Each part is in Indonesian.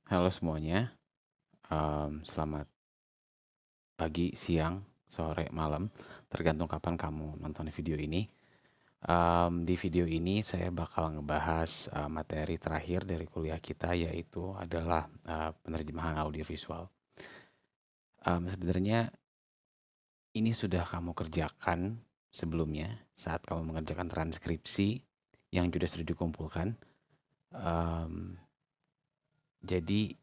Halo semuanya, selamat pagi, siang, sore, malam, tergantung kapan kamu nonton video ini. Di video ini saya bakal ngebahas materi terakhir dari kuliah kita, yaitu adalah penerjemahan audiovisual. Sebenarnya ini sudah kamu kerjakan sebelumnya saat kamu mengerjakan transkripsi yang sudah dikumpulkan. Em, jadi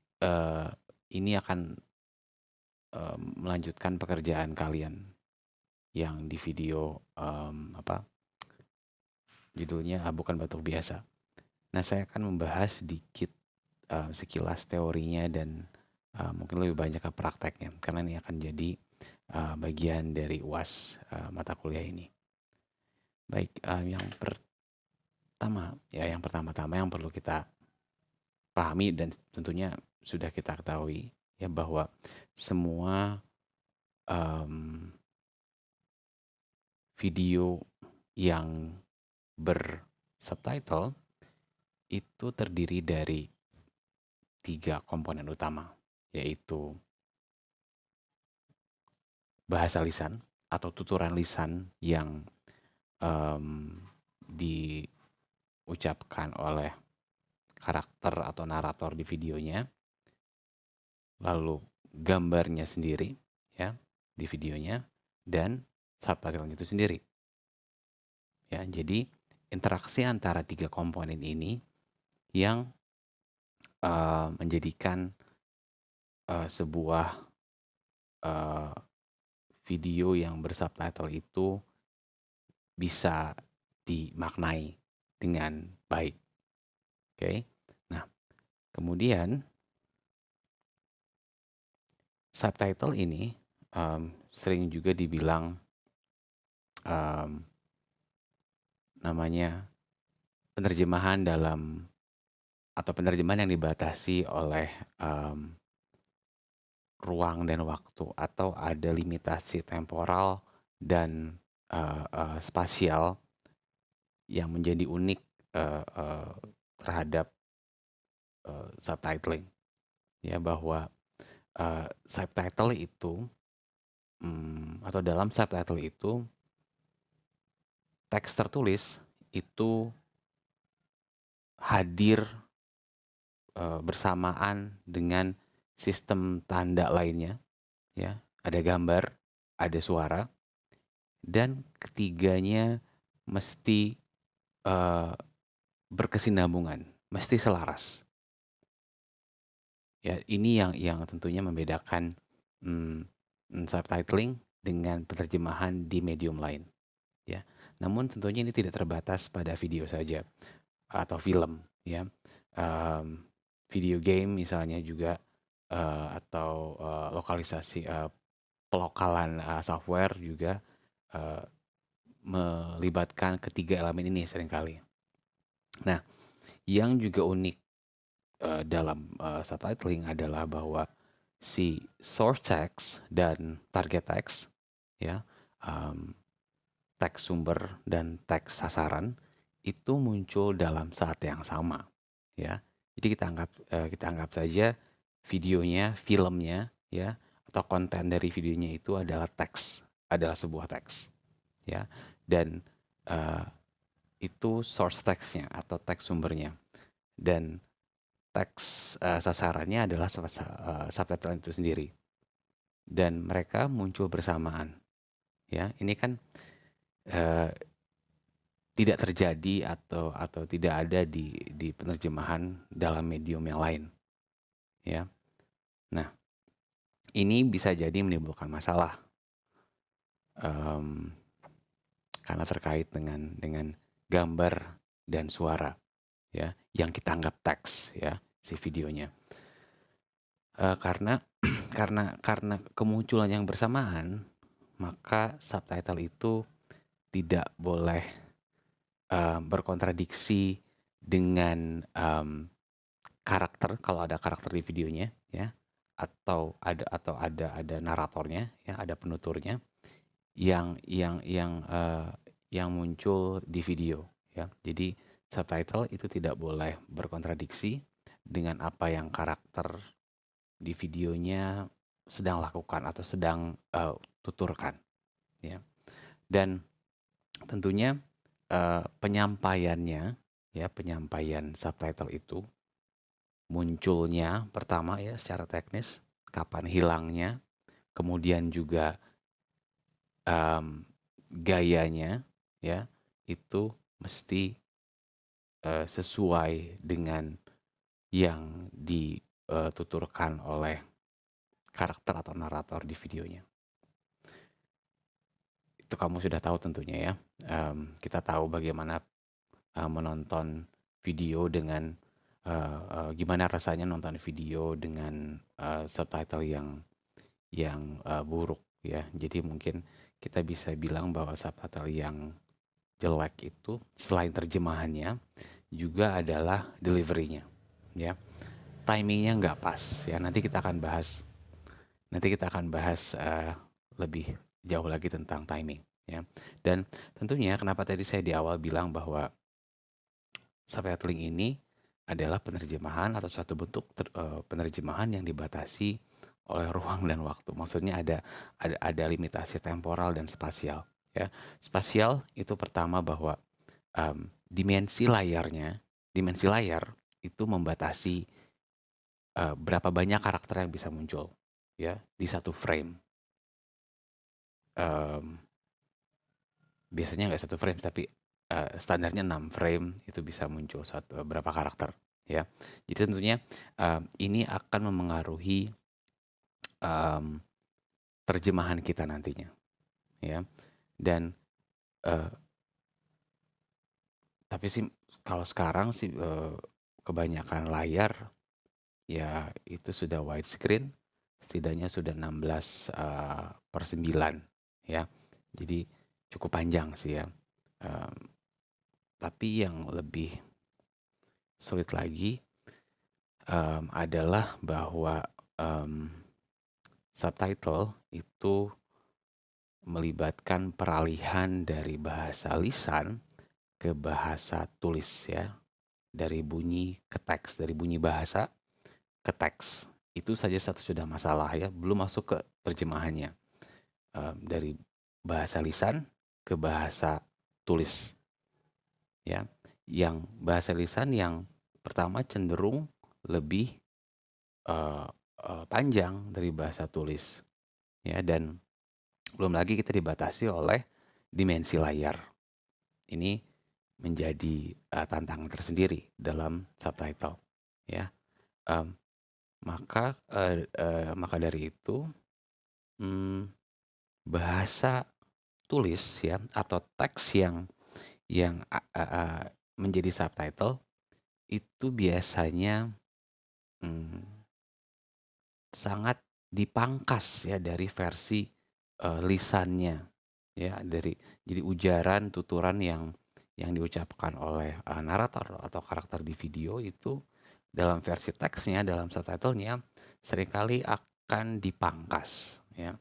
ini akan melanjutkan pekerjaan kalian yang di video judulnya bukan batuk biasa. Nah, saya akan membahas sedikit sekilas teorinya dan mungkin lebih banyak ke prakteknya karena ini akan jadi bagian dari UAS mata kuliah ini. Baik, yang pertama-tama yang perlu kita pahami dan tentunya sudah kita ketahui ya bahwa semua um, video yang bersubtitle itu terdiri dari 3 komponen utama, yaitu bahasa lisan atau tuturan lisan yang diucapkan oleh karakter atau narator di videonya, lalu gambarnya sendiri ya di videonya, dan subtitle itu sendiri. Ya, jadi interaksi antara 3 komponen ini yang menjadikan sebuah video yang bersubtitle itu bisa dimaknai dengan baik. Oke. Nah, kemudian subtitle ini sering juga dibilang namanya penerjemahan dalam atau penerjemahan yang dibatasi oleh ruang dan waktu atau ada limitasi temporal dan spasial yang menjadi unik terhadap subtitling, ya, bahwa subtitle itu atau dalam subtitle itu teks tertulis itu hadir bersamaan dengan sistem tanda lainnya, ya, ada gambar, ada suara, dan ketiganya mesti berkesinambungan, mesti selaras. Ya, ini yang tentunya membedakan subtitling dengan penerjemahan di medium lain. Ya, namun tentunya ini tidak terbatas pada video saja atau film. Ya, video game misalnya juga atau lokalisasi pelokalan software juga melibatkan ketiga elemen ini seringkali. Nah, yang juga unik dalam subtitling adalah bahwa si source text dan target text, ya, teks sumber dan teks sasaran itu muncul dalam saat yang sama, ya. Jadi kita anggap saja videonya, filmnya, ya, atau konten dari videonya itu adalah teks, adalah sebuah teks, ya, dan itu source text-nya atau teks sumbernya, dan teks sasarannya adalah subtitle itu sendiri, dan mereka muncul bersamaan, ya. Ini kan tidak terjadi atau tidak ada di penerjemahan dalam medium yang lain, ya. Nah, ini bisa jadi menimbulkan masalah karena terkait dengan gambar dan suara, ya, yang kita anggap teks, ya, si videonya. Karena karena kemunculan yang bersamaan, maka subtitle itu tidak boleh berkontradiksi dengan karakter, kalau ada karakter di videonya, ya, atau ada naratornya, ya, ada penuturnya yang muncul di video, ya. Jadi subtitle itu tidak boleh berkontradiksi dengan apa yang karakter di videonya sedang lakukan atau sedang tuturkan, ya. Dan tentunya penyampaiannya, ya, penyampaian subtitle itu munculnya pertama ya secara teknis, kapan hilangnya, kemudian juga gayanya, ya, itu mesti sesuai dengan yang dituturkan oleh karakter atau narator di videonya. Itu kamu sudah tahu tentunya ya. Kita tahu bagaimana menonton video dengan gimana rasanya nonton video dengan subtitle yang buruk ya. Jadi mungkin kita bisa bilang bahwa subtitle yang jelek itu selain terjemahannya juga adalah deliverynya, ya. Timingnya nggak pas ya. Nanti kita akan bahas lebih jauh lagi tentang timing, ya. Dan tentunya kenapa tadi saya di awal bilang bahwa subtitling ini adalah penerjemahan atau suatu bentuk penerjemahan yang dibatasi oleh ruang dan waktu. Maksudnya ada limitasi temporal dan spasial, ya. Spasial itu pertama bahwa dimensi layar itu membatasi berapa banyak karakter yang bisa muncul, ya, di satu frame. Biasanya nggak satu frame, tapi standarnya 6 frame itu bisa muncul berapa karakter, ya. Jadi tentunya ini akan memengaruhi terjemahan kita nantinya, ya. Dan tapi sih kalau sekarang sih kebanyakan layar ya itu sudah widescreen, setidaknya sudah 16:9, ya. Jadi cukup panjang sih ya. Tapi yang lebih sulit lagi adalah bahwa subtitle itu melibatkan peralihan dari bahasa lisan ke bahasa tulis, ya. Dari bunyi ke teks, dari bunyi bahasa ke teks. Itu saja satu sudah masalah ya, belum masuk ke terjemahannya. Dari bahasa lisan ke bahasa tulis, ya. Yang bahasa lisan yang pertama cenderung lebih panjang dari bahasa tulis, ya. Dan belum lagi kita dibatasi oleh dimensi layar. Ini menjadi tantangan tersendiri dalam subtitle, ya. Maka dari itu bahasa tulis ya atau teks yang menjadi subtitle itu biasanya sangat dipangkas ya dari versi lisannya, ya. Jadi ujaran tuturan yang diucapkan oleh narator atau karakter di video itu dalam versi teksnya, dalam subtitlenya seringkali akan dipangkas, ya.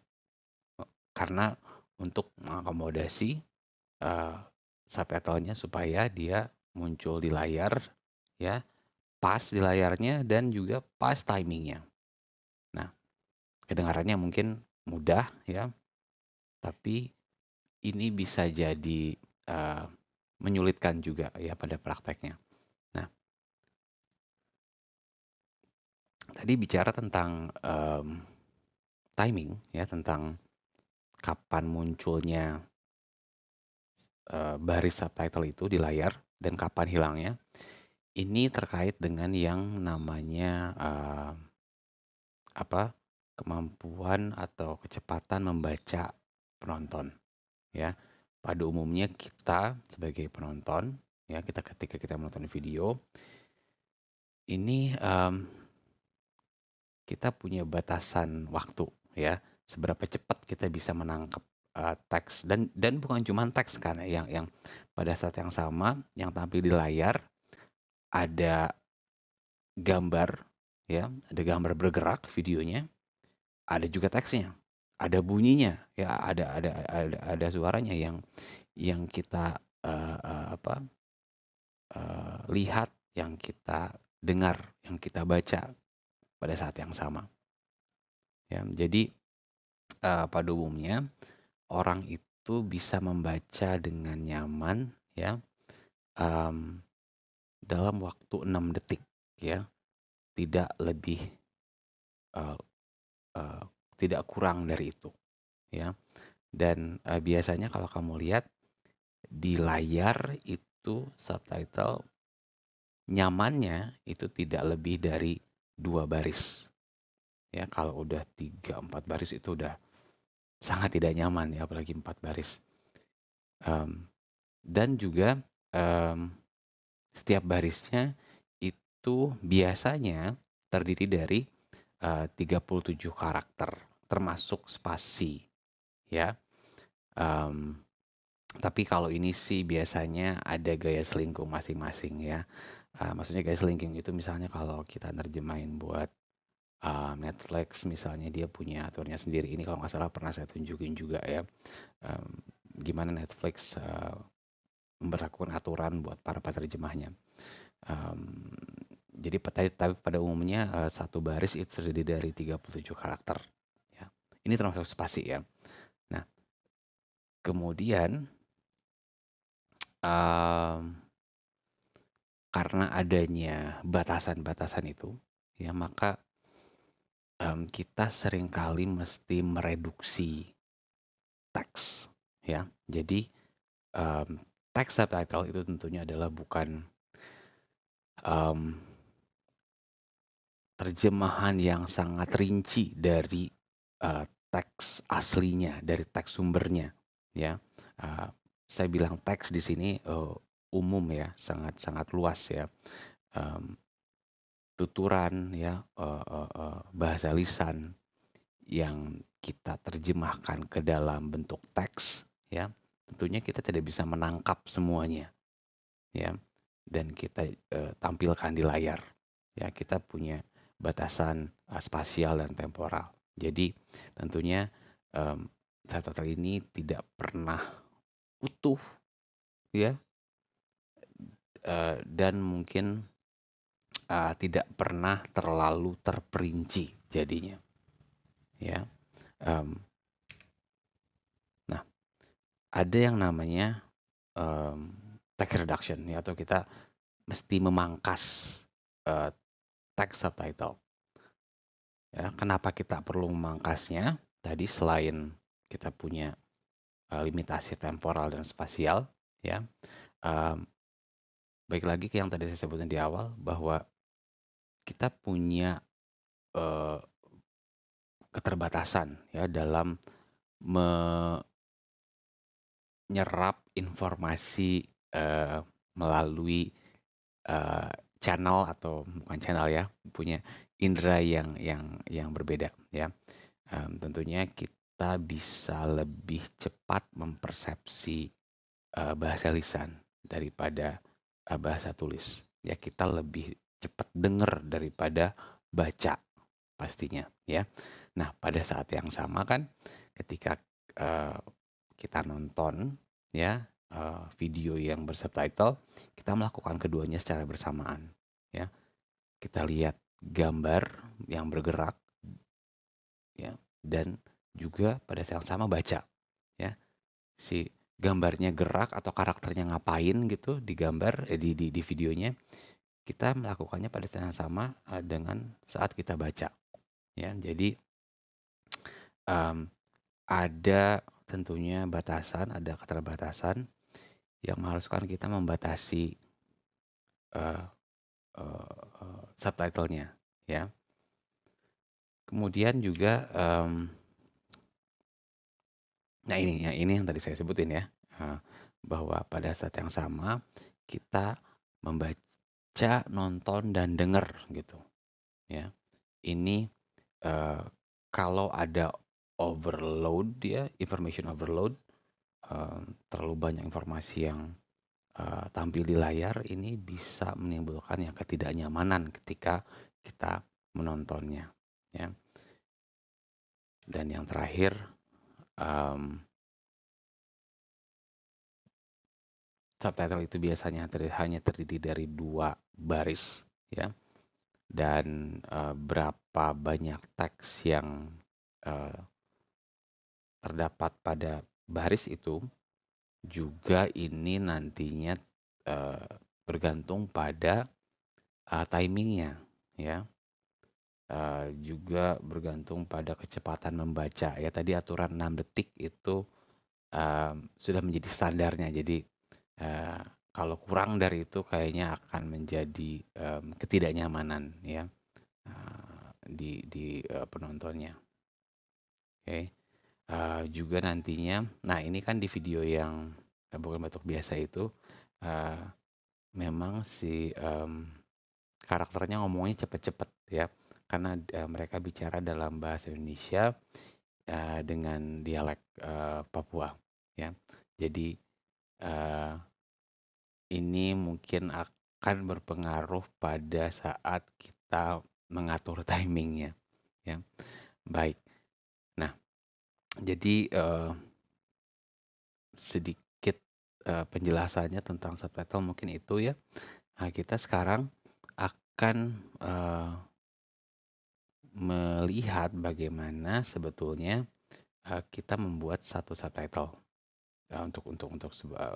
Karena untuk mengakomodasi subtitlenya supaya dia muncul di layar, ya, pas di layarnya dan juga pas timingnya. Nah, kedengarannya mungkin mudah ya, tapi ini bisa jadi menyulitkan juga ya pada prakteknya. Nah, tadi bicara tentang timing ya, tentang kapan munculnya baris subtitle itu di layar dan kapan hilangnya. Ini terkait dengan yang namanya kemampuan atau kecepatan membaca penonton, ya. Pada umumnya kita sebagai penonton, ya, ketika kita menonton video ini kita punya batasan waktu, ya. Seberapa cepat kita bisa menangkap teks dan bukan cuma teks kan, yang pada saat yang sama yang tampil di layar ada gambar, ya, ada gambar bergerak videonya, ada juga teksnya, ada bunyinya, ya, ada suaranya yang kita lihat, yang kita dengar, yang kita baca pada saat yang sama. Ya, jadi pada umumnya orang itu bisa membaca dengan nyaman ya em, dalam waktu 6 detik ya, tidak lebih eh, eh, tidak kurang dari itu ya. Dan biasanya kalau kamu lihat di layar itu subtitle nyamannya itu tidak lebih dari 2 baris. Ya, kalau udah 3-4 baris itu udah sangat tidak nyaman ya, apalagi 4 baris. Em, dan juga em, setiap barisnya itu biasanya terdiri dari 37 karakter, termasuk spasi ya. Em, tapi kalau ini sih biasanya ada gaya selingkuh masing-masing ya. Maksudnya gaya selingkuh itu misalnya kalau kita nerjemahin buat Netflix misalnya, dia punya aturannya sendiri. Ini kalau nggak salah pernah saya tunjukin juga ya, em, gimana Netflix memberlakukan aturan buat para penerjemahnya. Em, jadi tapi pada umumnya satu baris itu terdiri dari 37 karakter. Ya. Ini termasuk spasi ya. Nah, kemudian em, karena adanya batasan-batasan itu, ya maka kita seringkali mesti mereduksi teks, ya. Jadi em, teks subtitle itu tentunya adalah bukan em, terjemahan yang sangat rinci dari teks aslinya, dari teks sumbernya, ya. Eh, saya bilang teks di sini umum ya, sangat-sangat luas ya. Em, tuturan ya, bahasa lisan yang kita terjemahkan ke dalam bentuk teks ya, tentunya kita tidak bisa menangkap semuanya ya, dan kita tampilkan di layar ya. Kita punya batasan spasial dan temporal, jadi tentunya subtitle ini tidak pernah utuh ya, dan mungkin tidak pernah terlalu terperinci jadinya ya. Em, nah, ada yang namanya text reduction ya, atau kita mesti memangkas uh, text subtitle. Ya, kenapa kita perlu memangkasnya? Tadi selain kita punya limitasi temporal dan spasial, ya, um, baik lagi ke yang tadi saya sebutkan di awal bahwa kita punya uh, keterbatasan ya dalam menyerap informasi melalui channel, atau bukan channel ya, punya indera yang berbeda ya. Tentunya kita bisa lebih cepat mempersepsi bahasa lisan daripada bahasa tulis. Ya, kita lebih cepat dengar daripada baca pastinya ya. Nah, pada saat yang sama kan ketika uh, kita nonton ya video yang bersubtitle, kita melakukan keduanya secara bersamaan ya. Kita lihat gambar yang bergerak ya, dan juga pada saat yang sama baca ya. Si gambarnya gerak atau karakternya ngapain gitu di gambar di videonya, kita melakukannya pada saat yang sama dengan saat kita baca ya. Jadi um, ada tentunya batasan, ada keterbatasan yang mengharuskan kita membatasi uh, subtitlenya ya. Kemudian juga nah ini yang tadi saya sebutin ya, bahwa pada saat yang sama kita membaca, nonton, dan dengar gitu ya. Ini kalau ada overload ya, information overload, terlalu banyak informasi yang tampil di layar, ini bisa menimbulkan yang ketidaknyamanan ketika kita menontonnya ya. Dan yang terakhir, subtitle itu biasanya hanya terdiri dari 2 baris ya. dan, berapa banyak teks yang, eee, terdapat pada baris itu juga ini nantinya, eee, bergantung pada, timing ya, juga bergantung pada kecepatan membaca ya. Tadi aturan 6 detik itu, sudah menjadi standarnya. Jadi, eee, kalau kurang dari itu kayaknya akan menjadi, ketidaknyamanan ya, di penontonnya, oke. Juga nantinya nah ini kan di video yang, bukan batuk biasa itu, eee, memang si, karakternya ngomongnya cepet-cepet ya, karena, mereka bicara dalam bahasa Indonesia, dengan dialek, Papua ya. Jadi, eee, ini mungkin akan berpengaruh pada saat kita mengatur timingnya ya. Baik. Nah, jadi, sedikit, penjelasannya tentang subtitle mungkin itu ya. Nah, kita sekarang akan, melihat bagaimana sebetulnya, kita membuat satu subtitle, untuk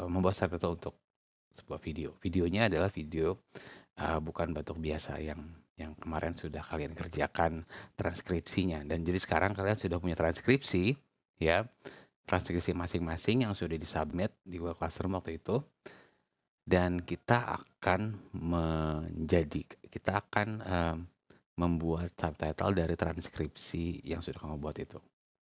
membuat subtitle untuk sebuah video. Videonya adalah video, bukan batuk biasa yang kemarin sudah kalian kerjakan transkripsinya, dan jadi sekarang kalian sudah punya transkripsi ya, transkripsi masing-masing yang sudah di-submit di Google Classroom waktu itu, dan kita akan membuat subtitle dari transkripsi yang sudah kamu buat itu.